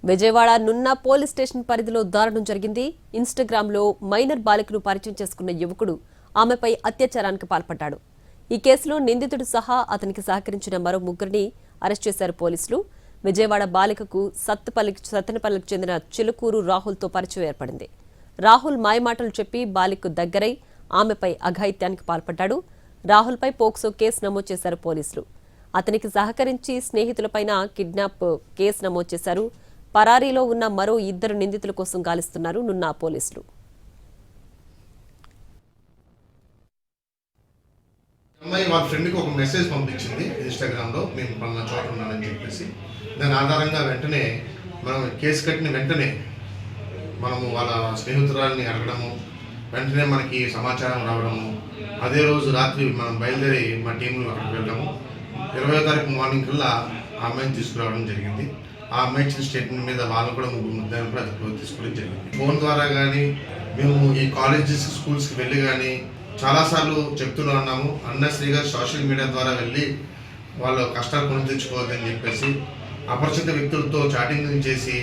విజయవాడ నున్న police station పరిధిలో దారుణం జరిగింది. ఇన్‌స్టాగ్రామ్‌లో మైనర్ బాలికను పరిచయం చేసుకున్న యువకుడు ఆమెపై అత్యాచారానికి పాల్పడ్డాడు. ఈ కేసులో నిందితుడు సహా అతనికి సహకరించిన మరో ముగ్గురిని అరెస్ట్ చేశారు పోలీసులు. విజయవాడ బాలికకు సత్తెనపల్లికి చెందిన చిలుకూరు రాహుల్తో పరిచయం ఏర్పడింది. రాహుల్ మాయమాటలు చెప్పి బాలికకు దగ్గరై ఆమెపై అఘాయిత్యానికి పాల్పడ్డాడు. రాహుల్పై పోక్సో కేసు నమోదు చేశారు పోలీసులు. అతనికి సహకరించి స్నేహితులపైన కిడ్నాప్ కేసు నమోదు చేశారు. పరారీలో ఉన్న మరో 2 నిందితుల కోసం గాలిస్తున్నారు నున్న పోలీసులు. అమ్మాయి వాళ్ళ ఫ్రెండ్కి ఒక మెసేజ్ పంపించింది ఇన్స్టాగ్రామ్లో, మేము పలానా చోట ఉన్నానని చెప్పేసి. దాని ఆధారంగా వెంటనే మనం కేసు కట్టిన వెంటనే మనము వాళ్ళ స్నేహితురాలని అడగడము, వెంటనే మనకి సమాచారం రావడము, అదే రోజు రాత్రి మనం బయలుదేరి మా టీంలో అక్కడికి వెళ్ళాము. 20వ తారీఖు మార్నింగ్ కల్లా ఆ అమ్మాయిని తీసుకురావడం జరిగింది. ఆ అమ్మాయి ఇచ్చిన స్టేట్మెంట్ మీద వాళ్ళు కూడా ముద్దాయిని కూడా తీసుకోవడం జరిగింది. ఫోన్ ద్వారా కానీ మేము ఈ కాలేజెస్ స్కూల్స్కి వెళ్ళి కానీ చాలాసార్లు చెప్తూనే ఉన్నాము. అన్నశ్రీగా సోషల్ మీడియా ద్వారా వెళ్ళి వాళ్ళ కష్టాలు కొని తెచ్చుకోవద్దని చెప్పేసి అపరిచిత వ్యక్తులతో చాటింగ్ చేసి